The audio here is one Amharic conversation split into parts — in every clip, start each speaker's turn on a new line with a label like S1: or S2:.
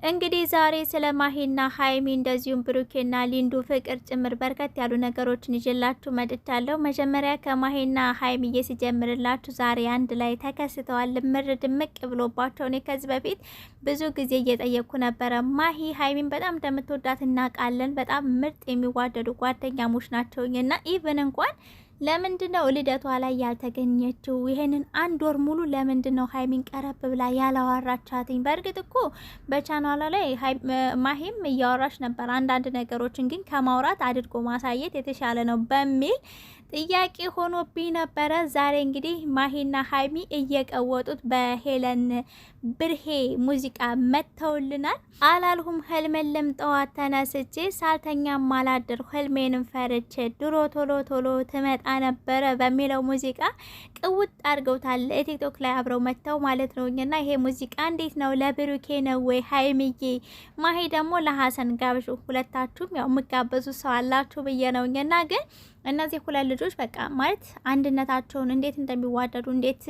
S1: እንግዲህ ዛሬ ስለ ማሂና ሀይሚ እንደዚሁም ብሩኬና ሊንዱ ፍቅር ጭምር በርከት ያሉ ነገሮችን ይዤላችሁ መጥቻለሁ። መጀመሪያ ከማሂና ሀይሚዬ ሲጀምርላችሁ ዛሬ አንድ ላይ ተከስተዋል። ምር ድምቅ ብሎባቸው እኔ ከዚህ በፊት ብዙ ጊዜ እየጠየቅኩ ነበረ። ማሂ ሀይሚን በጣም እንደምትወዳት እናውቃለን። በጣም ምርጥ የሚዋደዱ ጓደኛሞች ናቸውና ኢቭን እንኳን ለምንድነው ልደቷ ላይ ያልተገኘችው? ይሄንን አንድ ወር ሙሉ ለምንድነው ሀይሚን ቀረብ ብላ ያላወራቻትኝ? በእርግጥ እኮ በቻናሏ ላይ ማሂም እያወራች ነበር አንዳንድ ነገሮችን፣ ግን ከማውራት አድርጎ ማሳየት የተሻለ ነው በሚል ጥያቄ ሆኖብኝ ነበረ። ዛሬ እንግዲህ ማሂና ሀይሚ እየቀወጡት በሄለን ብርሄ ሙዚቃ መተውልናል። አላልሁም ህልምልም ጠዋት ተነስቼ ሳልተኛ ማላድር ህልሜንም ፈርቼ ድሮ ቶሎ ቶሎ ትመጣ ነበረ በሚለው ሙዚቃ ቅውጥ አድርገውታል። ቲክቶክ ላይ አብረው መተው ማለት ነው። እና ይሄ ሙዚቃ እንዴት ነው? ለብሩኬ ነው ወይ ሀይሚዬ? ማሂ ደግሞ ለሀሰን ጋብዙ። ሁለታችሁም ያው የምጋበዙ ሰው አላችሁ ብዬ ነው። እና ግን እነዚህ ሁለት ልጆች በቃ ማለት አንድነታቸውን እንዴት እንደሚዋደዱ እንዴት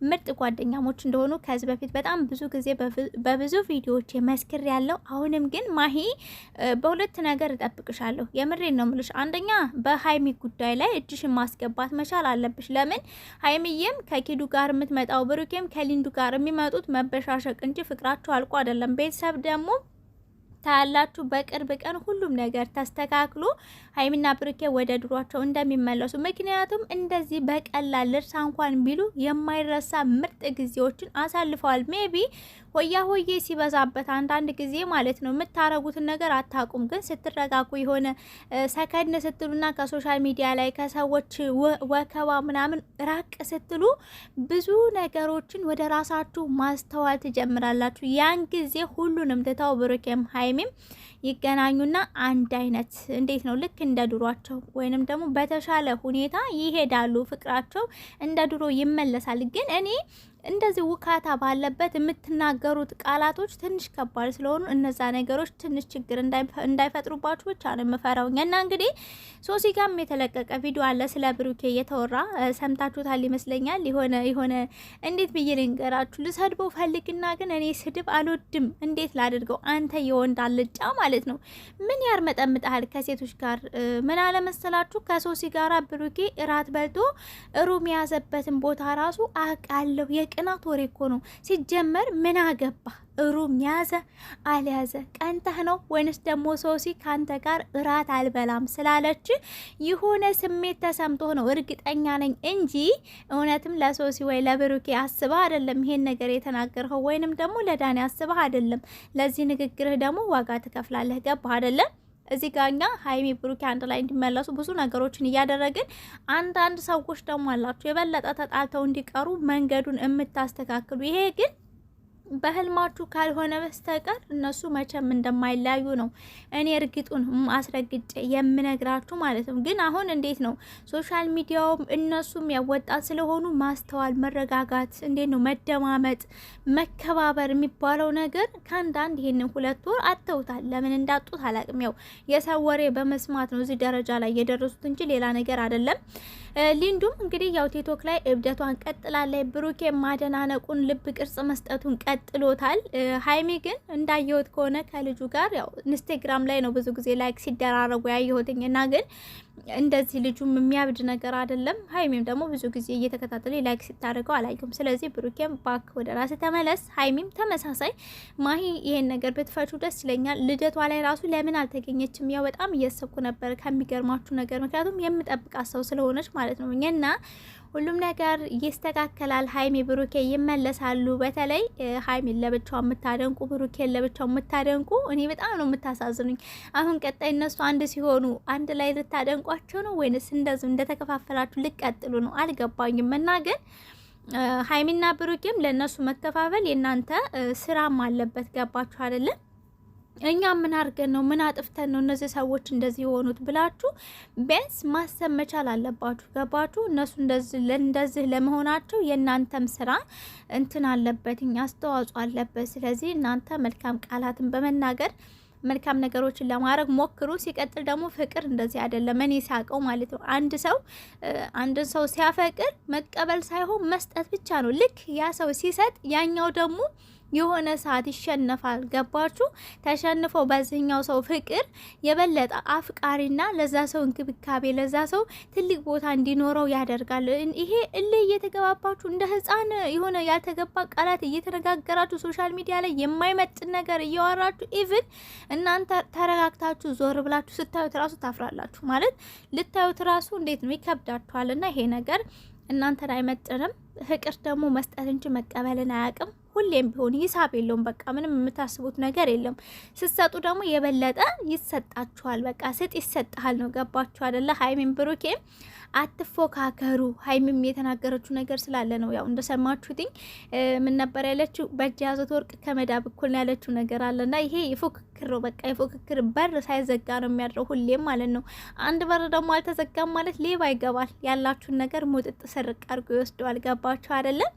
S1: ምርጥ ጓደኛሞች እንደሆኑ ከዚህ በፊት በጣም ብዙ ጊዜ በብዙ ቪዲዮዎች መስክር ያለው። አሁንም ግን ማሂ በሁለት ነገር እጠብቅሻለሁ። የምሬን ነው ምልሽ። አንደኛ በሀይሚ ጉዳይ ላይ እጅሽን ማስገባት መቻል አለብሽ። ለምን ሀይሚዬም ከኪዱ ጋር የምትመጣው ብሩኬም ከሊንዱ ጋር የሚመጡት መበሻሸቅ እንጂ ፍቅራቸው አልቆ አይደለም። ቤተሰብ ደግሞ ታያላችሁ በቅርብ ቀን ሁሉም ነገር ተስተካክሎ ሀይሚና ብሩኬ ወደ ድሯቸው እንደሚመለሱ። ምክንያቱም እንደዚህ በቀላል ልርሳ እንኳን ቢሉ የማይረሳ ምርጥ ጊዜዎችን አሳልፈዋል። ሜቢ ሆያ ሆዬ ሲበዛበት አንዳንድ ጊዜ ማለት ነው የምታረጉትን ነገር አታቁም። ግን ስትረጋጉ የሆነ ሰከንድ ስትሉና ከሶሻል ሚዲያ ላይ ከሰዎች ወከባ ምናምን ራቅ ስትሉ ብዙ ነገሮችን ወደ ራሳችሁ ማስተዋል ትጀምራላችሁ። ያን ጊዜ ሁሉንም ትተው ብሩኬም ሀይሚም ይገናኙና አንድ አይነት እንዴት ነው ልክ እንደ ድሯቸው ወይንም ደግሞ በተሻለ ሁኔታ ይሄዳሉ። ፍቅራቸው እንደ ድሮ ይመለሳል። ግን እኔ እንደዚህ ውካታ ባለበት የምትናገሩት ቃላቶች ትንሽ ከባድ ስለሆኑ እነዛ ነገሮች ትንሽ ችግር እንዳይፈጥሩባችሁ ብቻ ነው የምፈራው። እና እንግዲህ ሶሲ ጋም የተለቀቀ ቪዲዮ አለ ስለ ብሩኬ እየተወራ ሰምታችሁታል ይመስለኛል። የሆነ እንዴት ብዬ ልንገራችሁ፣ ልሰድበው ፈልግና ግን እኔ ስድብ አልወድም። እንዴት ላድርገው? አንተ የወንድ አልጫ ማለት ነው ምን ያርመጠምጣል ከሴቶች ጋር? ምን አለመሰላችሁ ከሶሲ ጋራ ብሩኬ እራት በልቶ ሩም የያዘበትን ቦታ ራሱ አቃለሁ። ቅናት ወሬ እኮ ነው ሲጀመር። ምን አገባ ሩም ያዘ አልያዘ ቀንተህ ነው ወይንስ ደግሞ ሶሲ ካንተ ጋር እራት አልበላም ስላለች የሆነ ስሜት ተሰምቶ ነው? እርግጠኛ ነኝ እንጂ እውነትም ለሶሲ ወይ ለብሩኬ አስበህ አይደለም ይሄን ነገር የተናገርኸው፣ ወይንም ደግሞ ለዳኒ አስበህ አይደለም። ለዚህ ንግግርህ ደግሞ ዋጋ ትከፍላለህ። ገባህ አይደለም? እዚህ ጋኛ ሀይሚ ብሩኬ አንድ ላይ እንዲመለሱ ብዙ ነገሮችን እያደረግን፣ አንዳንድ ሰዎች ደግሞ አላችሁ የበለጠ ተጣልተው እንዲቀሩ መንገዱን የምታስተካክሉ። ይሄ ግን በህልማችሁ ካልሆነ በስተቀር እነሱ መቼም እንደማይለያዩ ነው እኔ እርግጡን አስረግጬ የምነግራችሁ ማለት ነው። ግን አሁን እንዴት ነው ሶሻል ሚዲያውም እነሱም ያወጣት ስለሆኑ ማስተዋል፣ መረጋጋት፣ እንዴት ነው መደማመጥ፣ መከባበር የሚባለው ነገር ከአንዳንድ ይሄንን 2 ወር አተውታል። ለምን እንዳጡት አላቅም። ያው የሰው ወሬ በመስማት ነው እዚህ ደረጃ ላይ የደረሱት እንጂ ሌላ ነገር አይደለም። ሊንዱም እንግዲህ ያው ቲክቶክ ላይ እብደቷን ቀጥላለች። ብሩኬ ማደናነቁን ልብ ቅርጽ መስጠቱን ቀጥሎታል። ሀይሚ ግን እንዳየሁት ከሆነ ከልጁ ጋር ያው ኢንስታግራም ላይ ነው ብዙ ጊዜ ላይክ ሲደራረጉ ያየሁትኝ እና ግን እንደዚህ ልጁም የሚያብድ ነገር አይደለም። ሀይሚም ደግሞ ብዙ ጊዜ እየተከታተለ ላይክ ሲታደርገው አላየሁም። ስለዚህ ብሩኬም ባክ ወደ ራስ ተመለስ፣ ሀይሚም ተመሳሳይ። ማሂ ይሄን ነገር ብትፈቹ ደስ ይለኛል። ልደቷ ላይ ራሱ ለምን አልተገኘችም? ያው በጣም እያሰብኩ ነበር ከሚገርማችሁ ነገር፣ ምክንያቱም የምጠብቃት ሰው ስለሆነች ማለት ነው። እና ሁሉም ነገር ይስተካከላል። ሀይሚ ብሩኬ ይመለሳሉ። በተለይ ሀይሚን ለብቻው የምታደንቁ ብሩኬን ለብቻው የምታደንቁ እኔ በጣም ነው የምታሳዝኑኝ። አሁን ቀጣይ እነሱ አንድ ሲሆኑ አንድ ላይ ልታደንቋቸው ነው ወይንስ እንደዚህ እንደተከፋፈላችሁ ልቀጥሉ ነው? አልገባኝም። እና ግን ሀይሚና ብሩኬም ለእነሱ መከፋፈል የእናንተ ስራም አለበት። ገባችሁ አይደለም? እኛ ምን አድርገን ነው ምን አጥፍተን ነው እነዚህ ሰዎች እንደዚህ የሆኑት ብላችሁ ቢያንስ ማሰብ መቻል አለባችሁ። ገባችሁ? እነሱ እንደዚህ ለመሆናቸው የእናንተም ስራ እንትን አለበት፣ አስተዋጽኦ አለበት። ስለዚህ እናንተ መልካም ቃላትን በመናገር መልካም ነገሮችን ለማድረግ ሞክሩ። ሲቀጥል ደግሞ ፍቅር እንደዚህ አይደለም። እኔ ሳቀው ማለት ነው አንድ ሰው ሲያፈቅር መቀበል ሳይሆን መስጠት ብቻ ነው። ልክ ያ ሰው ሲሰጥ ያኛው ደግሞ የሆነ ሰዓት ይሸነፋል። ገባችሁ? ተሸንፈው በዚህኛው ሰው ፍቅር የበለጠ አፍቃሪና ለዛ ሰው እንክብካቤ ለዛ ሰው ትልቅ ቦታ እንዲኖረው ያደርጋል። ይሄ እልህ እየተገባባችሁ እንደ ህፃን የሆነ ያልተገባ ቃላት እየተነጋገራችሁ ሶሻል ሚዲያ ላይ የማይመጥን ነገር እያወራችሁ ኢቭን እናንተ ተረጋግታችሁ ዞር ብላችሁ ስታዩት ራሱ ታፍራላችሁ። ማለት ልታዩት ራሱ እንዴት ነው ይከብዳችኋልና ይሄ ነገር እናንተን አይመጥንም። ፍቅር ደግሞ መስጠት እንጂ መቀበልን አያውቅም። ሁሌም ቢሆን ሂሳብ የለውም። በቃ ምንም የምታስቡት ነገር የለም። ስትሰጡ ደግሞ የበለጠ ይሰጣችኋል። በቃ ስጥ ይሰጣል ነው። ገባችሁ አይደለ? ሀይሚም ብሩኬም አትፎካከሩ። ሀይሚም የተናገረችው ነገር ስላለ ነው። ያው እንደሰማችሁትኝ ምን ነበር ያለችው? በእጅ ያዙት ወርቅ ከመዳብ እኩል ነው ያለችው ነገር አለና ይሄ የፉክክር ነው። በቃ የፉክክር በር ሳይዘጋ ነው የሚያድረው ሁሌም ማለት ነው። አንድ በር ደግሞ አልተዘጋም ማለት ሌባ ይገባል። ያላችሁን ነገር ሙጥጥ ስርቅ አድርጎ ይወስደዋል። ገባችሁ አይደለም?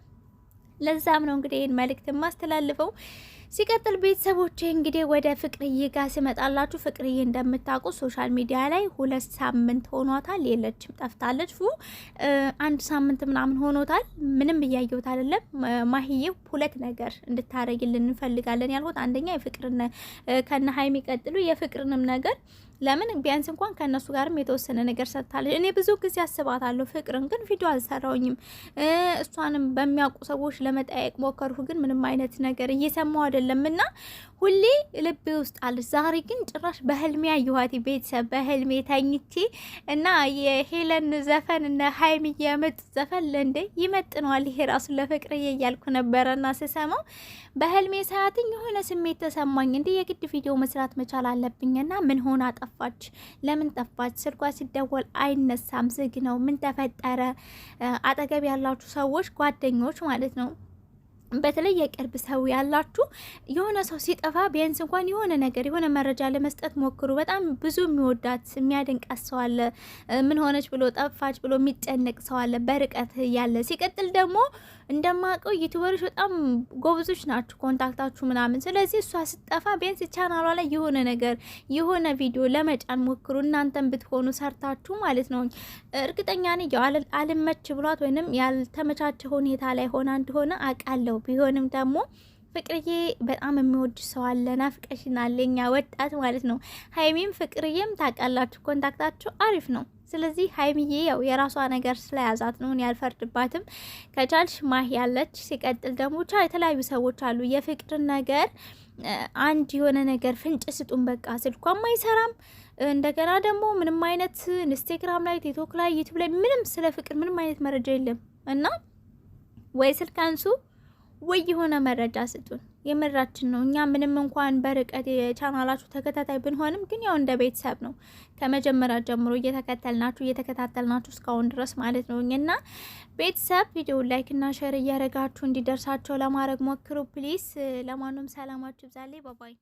S1: ለዛም ነው እንግዲህ ይህን መልእክት ማስተላልፈው። ሲቀጥል ቤተሰቦቼ እንግዲህ ወደ ፍቅርዬ ጋር ሲመጣላችሁ ፍቅርዬ እንደምታውቁ ሶሻል ሚዲያ ላይ 2 ሳምንት ሆኗታል። የለችም፣ ጠፍታለች። 1 ሳምንት ምናምን ሆኖታል። ምንም እያየሁት አይደለም። ማሂዬ 2 ነገር እንድታረግልን እንፈልጋለን ያልኩት አንደኛ የፍቅርነ ከነ ሀይሚ ቀጥሉ የፍቅርንም ነገር ለምን ቢያንስ እንኳን ከነሱ ጋርም የተወሰነ ነገር ሰጥታለች። እኔ ብዙ ጊዜ አስባታለሁ ፍቅርን፣ ግን ቪዲዮ አልሰራውኝም። እሷንም በሚያውቁ ሰዎች ለመጠየቅ ሞከርኩ፣ ግን ምንም አይነት ነገር እየሰማው አይደለምና ሁሌ ልቤ ውስጥ አለ። ዛሬ ግን ጭራሽ በህልሜ ያየኋት ቤተሰብ በህልሜ ተኝቼ እና የሄለን ዘፈን እና ሀይሚ የመጥ ዘፈን ለእንደ ይመጥነዋል ይሄ ራሱ ለፍቅርዬ እያልኩ ነበረና ስሰማው በህልሜ ሰዓትኝ የሆነ ስሜት ተሰማኝ። እንዴ የግድ ቪዲዮ መስራት መቻል አለብኝና ምን ሆና ጠፋች? ለምን ጠፋች? ስልኳ ሲደወል አይነሳም፣ ዝግ ነው። ምን ተፈጠረ? አጠገብ ያላችሁ ሰዎች ጓደኞች ማለት ነው በተለይ የቅርብ ሰው ያላችሁ የሆነ ሰው ሲጠፋ ቢያንስ እንኳን የሆነ ነገር የሆነ መረጃ ለመስጠት ሞክሩ። በጣም ብዙ የሚወዳት የሚያደንቃት ሰው አለ። ምን ሆነች ብሎ ጠፋች ብሎ የሚጨነቅ ሰው አለ በርቀት ያለ። ሲቀጥል ደግሞ እንደማቀው ዩቲዩበሮች በጣም ጎብዞች ናችሁ ኮንታክታችሁ ምናምን። ስለዚህ እሷ ስጠፋ ቢያንስ ቻናሏ ላይ የሆነ ነገር የሆነ ቪዲዮ ለመጫን ሞክሩ። እናንተም ብትሆኑ ሰርታችሁ ማለት ነው። እርግጠኛ ነኝ አልመች ብሏት ወይንም ያልተመቻቸ ሁኔታ ላይ ሆና እንደሆነ አውቃለሁ። ቢሆንም ደግሞ ፍቅርዬ በጣም የሚወድ ሰው አለ። ናፍቀሽናል የኛ ወጣት ማለት ነው። ሀይሚም ፍቅርዬም ታውቃላችሁ ኮንታክታችሁ አሪፍ ነው። ስለዚህ ሀይሚዬ ያው የራሷ ነገር ስለያዛት ነው፣ ያልፈርድባትም። ከቻልሽ ማህ ያለች። ሲቀጥል ደግሞ የተለያዩ ሰዎች አሉ የፍቅርን ነገር አንድ የሆነ ነገር ፍንጭ ስጡን። በቃ ስልኳም አይሰራም። እንደገና ደግሞ ምንም አይነት ኢንስታግራም ላይ ቲክቶክ ላይ ዩቲዩብ ላይ ምንም ስለ ፍቅር ምንም አይነት መረጃ የለም እና ወይ ስልክ አንሱ ወይ የሆነ መረጃ ስጡን። የምራችን ነው። እኛ ምንም እንኳን በርቀት የቻናላችሁ ተከታታይ ብንሆንም ግን ያው እንደ ቤተሰብ ነው። ከመጀመሪያ ጀምሮ እየተከታተልናችሁ እስካሁን ድረስ ማለት ነው። እና ቤተሰብ ቪዲዮ ላይክ እና ሼር እያደረጋችሁ እንዲደርሳቸው ለማድረግ ሞክሩ ፕሊስ። ለማንም ሰላማችሁ ይብዛልኝ። ባባይ